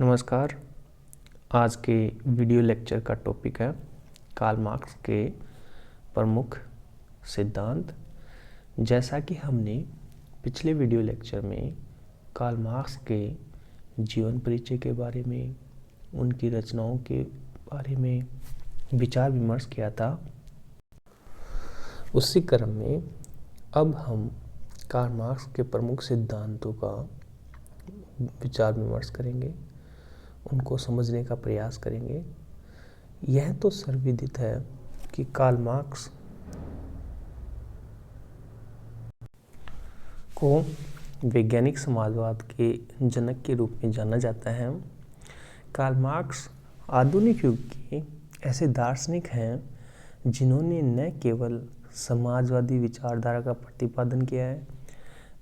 नमस्कार। आज के वीडियो लेक्चर का टॉपिक है कार्ल मार्क्स के प्रमुख सिद्धांत। जैसा कि हमने पिछले वीडियो लेक्चर में कार्ल मार्क्स के जीवन परिचय के बारे में, उनकी रचनाओं के बारे में विचार विमर्श किया था, उसी क्रम में अब हम कार्ल मार्क्स के प्रमुख सिद्धांतों का विचार विमर्श करेंगे, उनको समझने का प्रयास करेंगे। यह तो सर्वविदित है कि कार्ल मार्क्स को वैज्ञानिक समाजवाद के जनक के रूप में जाना जाता है। कार्ल मार्क्स आधुनिक युग के ऐसे दार्शनिक हैं जिन्होंने न केवल समाजवादी विचारधारा का प्रतिपादन किया है,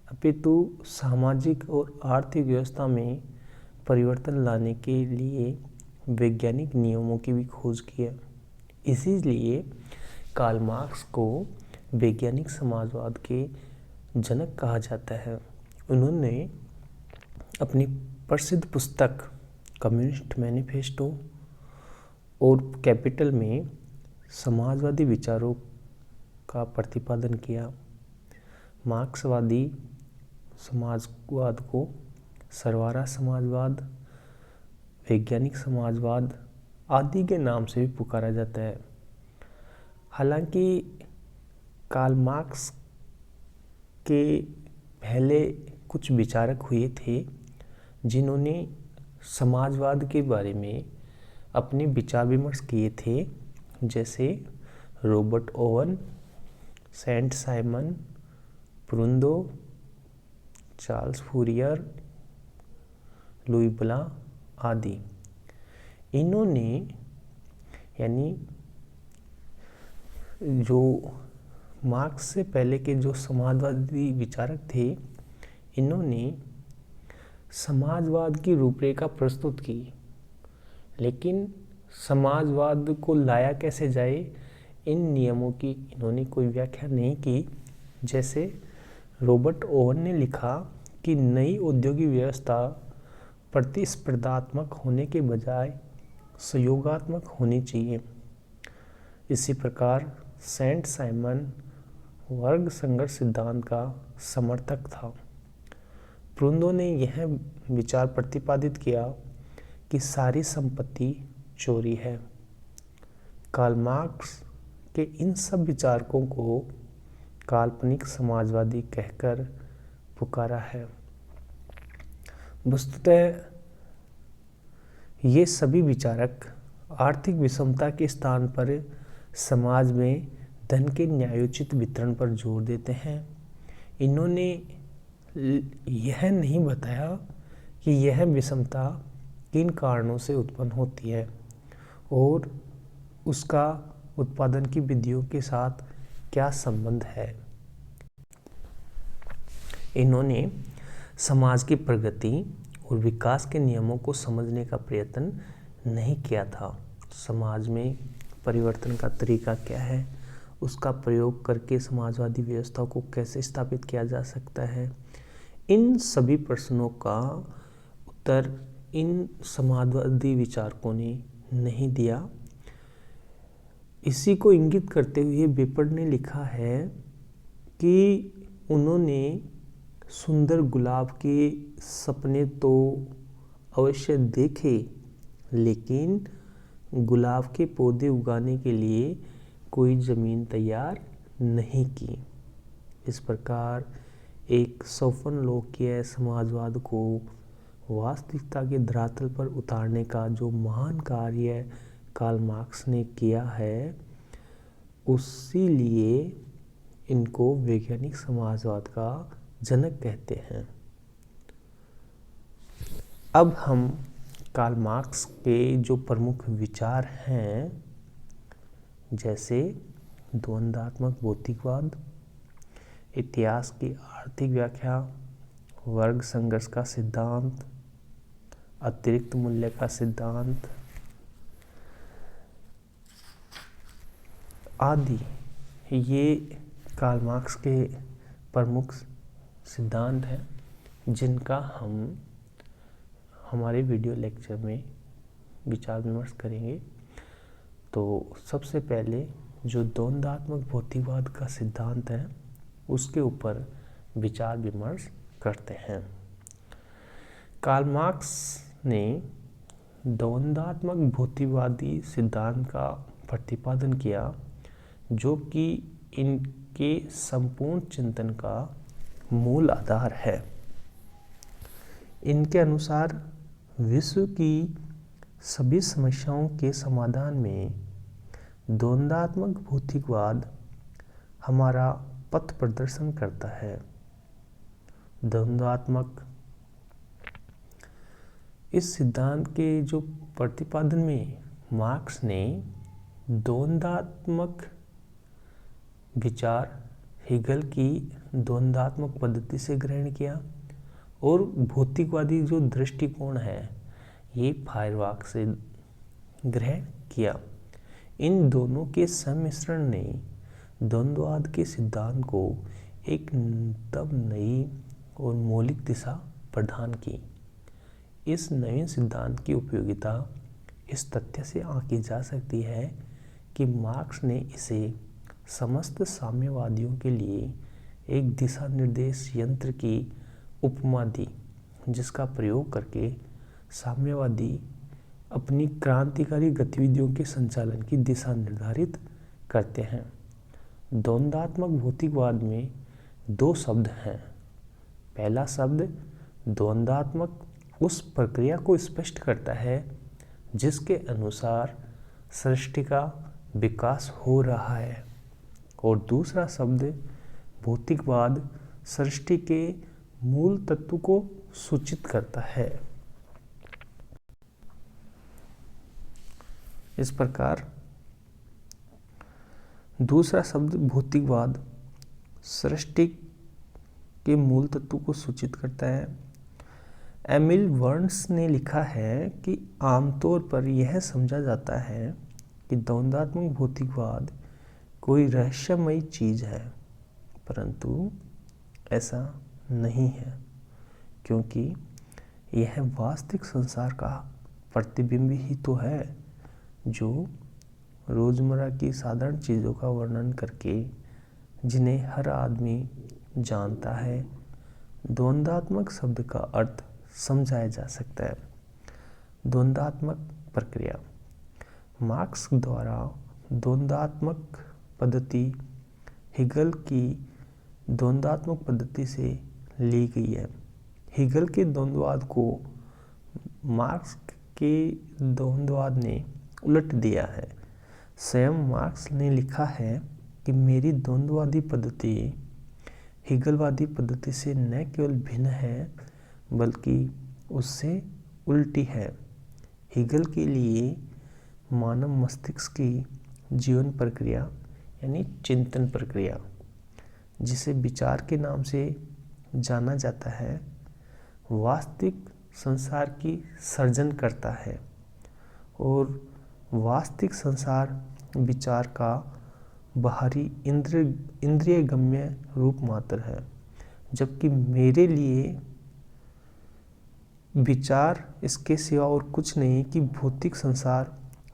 अपितु सामाजिक और आर्थिक व्यवस्था में परिवर्तन लाने के लिए वैज्ञानिक नियमों की भी खोज की है। इसीलिए कार्ल मार्क्स को वैज्ञानिक समाजवाद के जनक कहा जाता है। उन्होंने अपनी प्रसिद्ध पुस्तक कम्युनिस्ट मैनिफेस्टो और कैपिटल में समाजवादी विचारों का प्रतिपादन किया। मार्क्सवादी समाजवाद को सरवारा समाजवाद, वैज्ञानिक समाजवाद आदि के नाम से भी पुकारा जाता है। हालांकि कार्ल मार्क्स के पहले कुछ विचारक हुए थे जिन्होंने समाजवाद के बारे में अपने विचार विमर्श किए थे, जैसे Robert Owen, Saint Simon, Proudhon, Charles Fourier, Louis Blanc आदि। इन्होंने यानी जो मार्क्स से पहले के जो समाजवादी विचारक थे, इन्होंने समाजवाद की रूपरेखा प्रस्तुत की, लेकिन समाजवाद को लाया कैसे जाए, इन नियमों की इन्होंने कोई व्याख्या नहीं की। जैसे रॉबर्ट ओवन ने लिखा कि नई औद्योगिक व्यवस्था प्रतिस्पर्धात्मक होने के बजाय सहयोगात्मक होनी चाहिए। इसी प्रकार सेंट साइमन वर्ग संघर्ष सिद्धांत का समर्थक था। प्रुंदो ने यह विचार प्रतिपादित किया कि सारी संपत्ति चोरी है। कार्ल मार्क्स के इन सब विचारकों को काल्पनिक समाजवादी कहकर पुकारा है। वस्तुतः ये सभी विचारक आर्थिक विषमता के स्थान पर समाज में धन के न्यायोचित वितरण पर जोर देते हैं। इन्होंने यह नहीं बताया कि यह विषमता किन कारणों से उत्पन्न होती है और उसका उत्पादन की विधियों के साथ क्या संबंध है। इन्होंने समाज की प्रगति और विकास के नियमों को समझने का प्रयत्न नहीं किया था। समाज में परिवर्तन का तरीका क्या है, उसका प्रयोग करके समाजवादी व्यवस्था को कैसे स्थापित किया जा सकता है, इन सभी प्रश्नों का उत्तर इन समाजवादी विचारकों ने नहीं दिया। इसी को इंगित करते हुए बेपर्ड ने लिखा है कि उन्होंने सुंदर गुलाब के सपने तो अवश्य देखे, लेकिन गुलाब के पौधे उगाने के लिए कोई ज़मीन तैयार नहीं की। इस प्रकार एक सौफनलोकीय समाजवाद को वास्तविकता के धरातल पर उतारने का जो महान कार्य कार्ल मार्क्स ने किया है, उसी लिए इनको वैज्ञानिक समाजवाद का जनक कहते हैं। अब हम कार्ल मार्क्स के जो प्रमुख विचार हैं, जैसे द्वंद्वात्मक भौतिकवाद, इतिहास की आर्थिक व्याख्या, वर्ग संघर्ष का सिद्धांत, अतिरिक्त मूल्य का सिद्धांत आदि, ये कार्ल मार्क्स के प्रमुख सिद्धांत हैं जिनका हम हमारे वीडियो लेक्चर में विचार विमर्श करेंगे। तो सबसे पहले जो द्वंद्वात्मक भौतिकवाद का सिद्धांत है उसके ऊपर विचार विमर्श करते हैं। कार्ल मार्क्स ने द्वंद्वात्मक भौतिकवादी सिद्धांत का प्रतिपादन किया, जो कि इनके संपूर्ण चिंतन का मूल आधार है। इनके अनुसार विश्व की सभी समस्याओं के समाधान में द्वंद्वात्मक भौतिकवाद हमारा पथ प्रदर्शन करता है। द्वंद्वात्मक इस सिद्धांत के जो प्रतिपादन में मार्क्स ने द्वंद्वात्मक विचार हेगल की द्वंद्वात्मक पद्धति से ग्रहण किया और भौतिकवादी जो दृष्टिकोण है ये फायरबाख से ग्रहण किया। इन दोनों के सम्मिश्रण ने द्वंद्ववाद के सिद्धांत को एक तब नई और मौलिक दिशा प्रदान की। इस नवीन सिद्धांत की उपयोगिता इस तथ्य से आंकी जा सकती है कि मार्क्स ने इसे समस्त साम्यवादियों के लिए एक दिशा निर्देश यंत्र की उपमा दी, जिसका प्रयोग करके साम्यवादी अपनी क्रांतिकारी गतिविधियों के संचालन की दिशा निर्धारित करते हैं। द्वंद्वात्मक भौतिकवाद में दो शब्द हैं। पहला शब्द द्वंद्वात्मक उस प्रक्रिया को स्पष्ट करता है जिसके अनुसार सृष्टि का विकास हो रहा है, और दूसरा शब्द भौतिकवाद सृष्टि के मूल तत्व को सूचित करता है। इस प्रकार दूसरा शब्द भौतिकवाद सृष्टि के मूल तत्व को सूचित करता है। एमिल वर्न्स ने लिखा है कि आमतौर पर यह समझा जाता है कि द्वंद्वात्मक भौतिकवाद कोई रहस्यमयी चीज़ है, परंतु ऐसा नहीं है, क्योंकि यह वास्तविक संसार का प्रतिबिंब ही तो है, जो रोज़मर्रा की साधारण चीज़ों का वर्णन करके जिन्हें हर आदमी जानता है, द्वंद्वात्मक शब्द का अर्थ समझाया जा सकता है। द्वंद्वात्मक प्रक्रिया मार्क्स द्वारा द्वंद्वात्मक पद्धति हेगल की द्वंद्वात्मक पद्धति से ली गई है। हेगल के द्वंद्ववाद को मार्क्स के द्वंद्ववाद ने उलट दिया है। स्वयं मार्क्स ने लिखा है कि मेरी द्वंद्ववादी पद्धति हेगलवादी पद्धति से न केवल भिन्न है बल्कि उससे उल्टी है। हेगल के लिए मानव मस्तिष्क की जीवन प्रक्रिया यानी चिंतन प्रक्रिया, जिसे विचार के नाम से जाना जाता है, वास्तविक संसार की सृजन करता है, और वास्तविक संसार विचार का बाहरी इंद्रिय गम्य रूप मात्र है, जबकि मेरे लिए विचार इसके सिवा और कुछ नहीं कि भौतिक संसार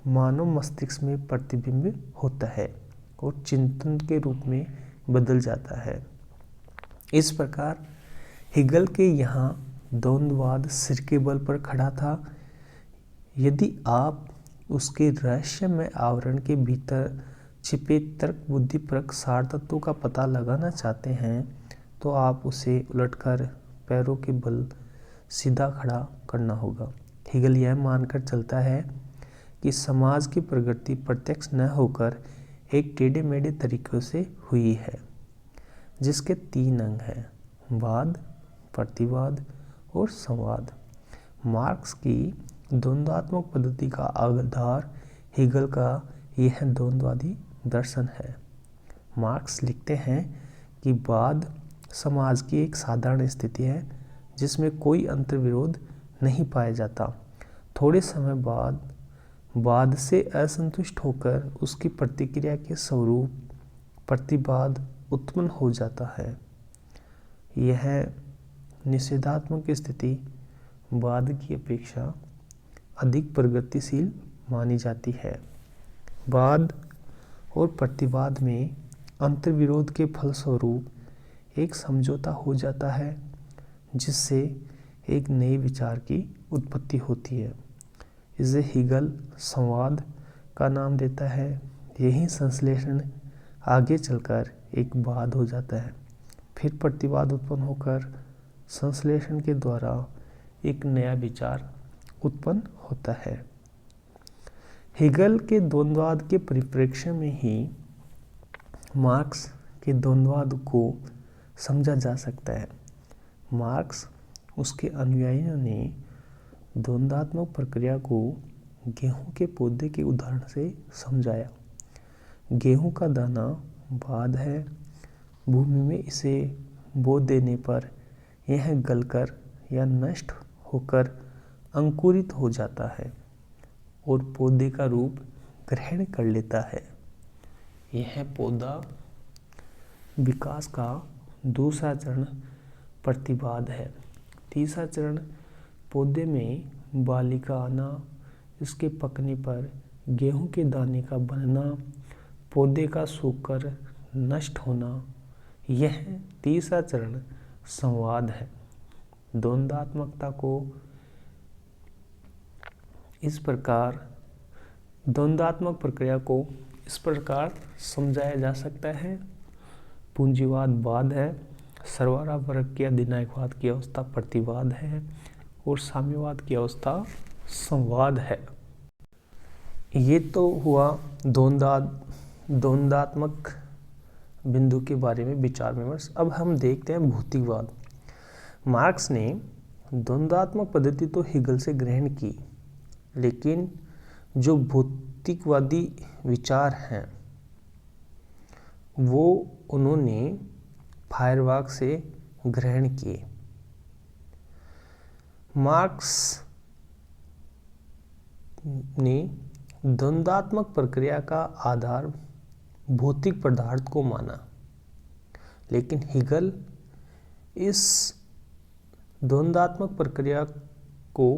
मानव मस्तिष्क में प्रतिबिंबित होता है और चिंतन के रूप में बदल जाता है। इस प्रकार हेगल के यहाँ द्वंद्ववाद सिर के बल पर खड़ा था। यदि आप उसके रहस्यमय आवरण के भीतर छिपे तर्क बुद्धिपरक सार तत्वों का पता लगाना चाहते हैं, तो आप उसे उलटकर पैरों के बल सीधा खड़ा करना होगा। हेगल यह मानकर चलता है कि समाज की प्रगति प्रत्यक्ष न होकर एक टेढ़े मेढ़े तरीकों से हुई है, जिसके 3 अंग हैं: वाद, प्रतिवाद और संवाद। मार्क्स की द्वंद्वात्मक पद्धति का आधार हेगल का यह द्वंद्ववादी दर्शन है। मार्क्स लिखते हैं कि वाद समाज की एक साधारण स्थिति है जिसमें कोई अंतर्विरोध नहीं पाया जाता। थोड़े समय बाद वाद से असंतुष्ट होकर उसकी प्रतिक्रिया के स्वरूप प्रतिवाद उत्पन्न हो जाता है। यह निषेधात्मक स्थिति बाद की अपेक्षा अधिक प्रगतिशील मानी जाती है। वाद और प्रतिवाद में अंतर्विरोध के फलस्वरूप एक समझौता हो जाता है, जिससे एक नए विचार की उत्पत्ति होती है। इसे हीगल संवाद का नाम देता है। यही संश्लेषण आगे चलकर एक वाद हो जाता है। फिर प्रतिवाद उत्पन्न होकर संश्लेषण के द्वारा एक नया विचार उत्पन्न होता है। हीगल के द्वंद्ववाद के परिप्रेक्ष्य में ही मार्क्स के द्वंद्ववाद को समझा जा सकता है। मार्क्स उसके अनुयायियों ने द्वंद्वात्मक प्रक्रिया को गेहूं के पौधे के उदाहरण से समझाया। गेहूं का दाना वाद है। भूमि में इसे बो देने पर यह गलकर या नष्ट होकर अंकुरित हो जाता है और पौधे का रूप ग्रहण कर लेता है। यह पौधा विकास का दूसरा चरण प्रतिवाद है। तीसरा चरण पौधे में बालिका आना, इसके पकने पर गेहूं के दाने का बनना, पौधे का सूखकर नष्ट होना, यह तीसरा चरण संवाद है। द्वंद्वात्मकता को द्वंद्वात्मक प्रक्रिया को इस प्रकार समझाया जा सकता है। पूंजीवाद वाद है, सरबराह वर्ग की अधिनायकवाद की अवस्था प्रतिवाद है और साम्यवाद की अवस्था संवाद है। ये तो हुआ द्वंद्वात्मक बिंदु के बारे में विचार विमर्श। अब हम देखते हैं भौतिकवाद। मार्क्स ने द्वंद्वात्मक पद्धति तो हीगल से ग्रहण की, लेकिन जो भौतिकवादी विचार हैं वो उन्होंने फायरबाख से ग्रहण किए। मार्क्स ने द्वंद्वात्मक प्रक्रिया का आधार भौतिक पदार्थ को माना, लेकिन हीगल इस द्वंद्वात्मक प्रक्रिया को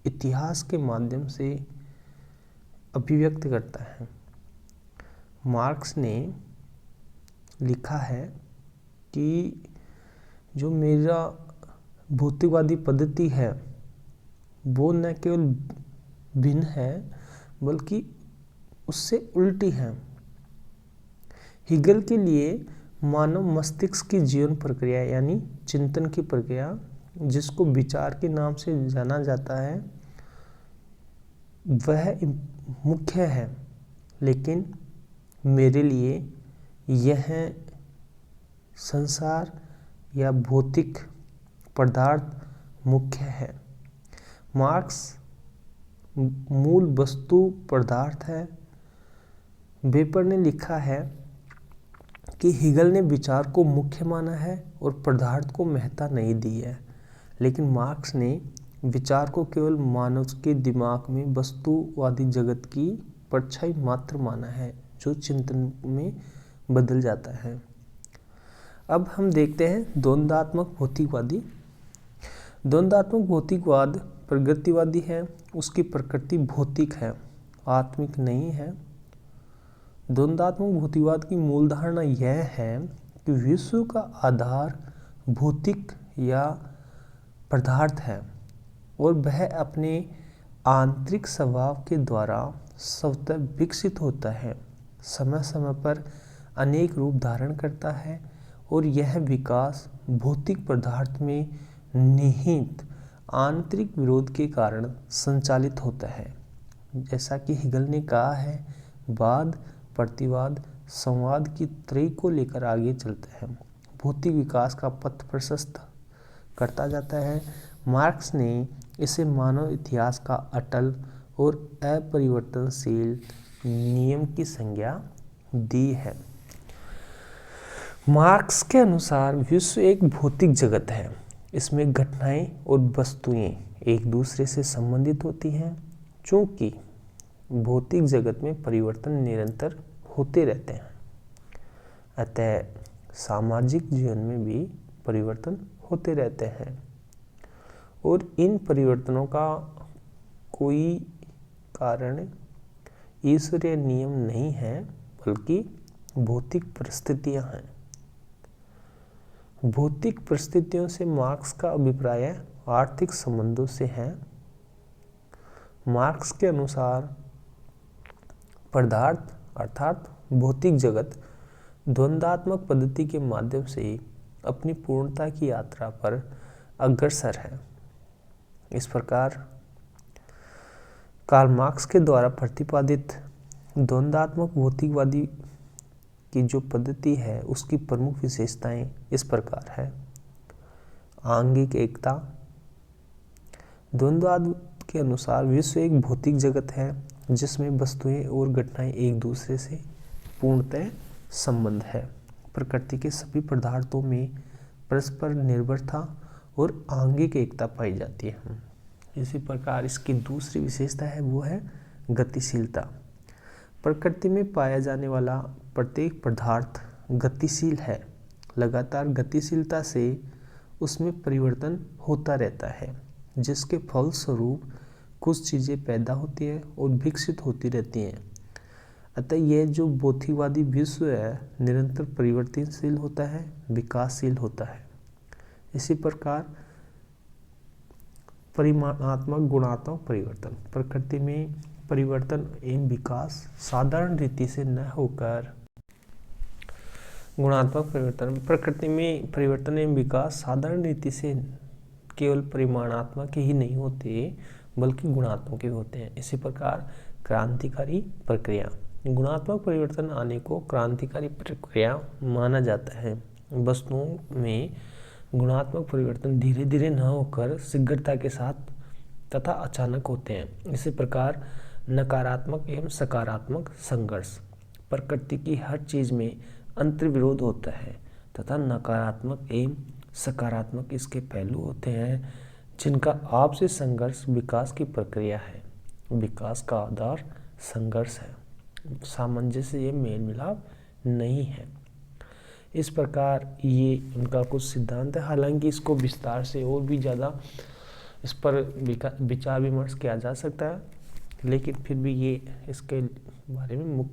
इतिहास के माध्यम से अभिव्यक्त करता है। मार्क्स ने लिखा है कि जो मेरा भौतिकवादी पद्धति है वो न केवल भिन्न है बल्कि उससे उल्टी है। हीगल के लिए मानव मस्तिष्क की जीवन प्रक्रिया यानी चिंतन की प्रक्रिया, जिसको विचार के नाम से जाना जाता है, वह मुख्य है, लेकिन मेरे लिए यह संसार या भौतिक पदार्थ मुख्य है। मार्क्स मूल वस्तु पदार्थ है। वेपर ने लिखा है कि हीगल ने विचार को मुख्य माना है और पदार्थ को महत्ता नहीं दी है, लेकिन मार्क्स ने विचार को केवल मानव के दिमाग में वस्तुवादी जगत की परछाई मात्र माना है, जो चिंतन में बदल जाता है। अब हम देखते हैं द्वंद्वात्मक भौतिकवादी। द्वंद्वात्मक भौतिकवाद प्रगतिवादी है। उसकी प्रकृति भौतिक है, आत्मिक नहीं है। द्वंद्वात्मक भौतिकवाद की मूल धारणा यह है कि विश्व का आधार भौतिक या पदार्थ है और वह अपने आंतरिक स्वभाव के द्वारा स्वतः विकसित होता है, समय समय पर अनेक रूप धारण करता है और यह विकास भौतिक पदार्थ में निहित आंतरिक विरोध के कारण संचालित होता है। जैसा कि हीगल ने कहा है, वाद, प्रतिवाद, संवाद की त्रयी को लेकर आगे चलता है, भौतिक विकास का पथ प्रशस्त करता जाता है। मार्क्स ने इसे मानव इतिहास का अटल और अपरिवर्तनशील नियम की संज्ञा दी है। मार्क्स के अनुसार विश्व एक भौतिक जगत है। इसमें घटनाएं और वस्तुएं एक दूसरे से संबंधित होती हैं। चूंकि भौतिक जगत में परिवर्तन निरंतर होते रहते हैं, अतः सामाजिक जीवन में भी परिवर्तन होते रहते हैं और इन परिवर्तनों का कोई कारण ईश्वरीय नियम नहीं है, बल्कि भौतिक परिस्थितियां हैं। भौतिक परिस्थितियों से मार्क्स का अभिप्राय आर्थिक संबंधों से है। मार्क्स के अनुसार पदार्थ अर्थात भौतिक जगत द्वंद्वात्मक पद्धति के माध्यम से अपनी पूर्णता की यात्रा पर अग्रसर है। इस प्रकार कार्ल मार्क्स के द्वारा प्रतिपादित द्वंद्वात्मक भौतिकवादी की जो पद्धति है उसकी प्रमुख विशेषताएं इस प्रकार है। आंगिक एकता। द्वंद्ववाद के अनुसार विश्व एक भौतिक जगत है जिसमें वस्तुएं और घटनाएं एक दूसरे से पूर्णतः संबंध है। प्रकृति के सभी पदार्थों में परस्पर निर्भरता और आंगिक एकता पाई जाती है। इसी प्रकार इसकी दूसरी विशेषता है वो है गतिशीलता। प्रकृति में पाया जाने वाला प्रत्येक पदार्थ गतिशील है। लगातार गतिशीलता से उसमें परिवर्तन होता रहता है, जिसके फलस्वरूप कुछ चीज़ें पैदा होती हैं और विकसित होती रहती हैं। अतः यह जो भौतिकवादी विश्व है निरंतर परिवर्तनशील होता है, विकासशील होता है। इसी प्रकार परिमाणात्मक गुणात्मक परिवर्तन। प्रकृति में परिवर्तन एवं विकास साधारण रीति से न होकर गुणात्मक परिवर्तन। प्रकृति में परिवर्तन एवं विकास साधारण रीति से केवल परिमाणात्मक ही नहीं होते बल्कि गुणात्मक भी होते हैं। इसी प्रकार क्रांतिकारी प्रक्रिया। गुणात्मक परिवर्तन आने को क्रांतिकारी प्रक्रिया माना जाता है। वस्तुओं में गुणात्मक परिवर्तन धीरे धीरे न होकर शीघ्रता के साथ तथा अचानक होते हैं। इसी प्रकार नकारात्मक एवं सकारात्मक संघर्ष। प्रकृति की हर चीज में अंतर्विरोध होता है तथा नकारात्मक एवं सकारात्मक इसके पहलू होते हैं, जिनका आपसी संघर्ष विकास की प्रक्रिया है। विकास का आधार संघर्ष है, सामंजस्य ये मेल मिलाप नहीं है। इस प्रकार ये उनका कुछ सिद्धांत है। हालांकि इसको विस्तार से और भी ज़्यादा इस पर विचार विमर्श किया जा सकता है, लेकिन फिर भी ये इसके बारे में मुख्य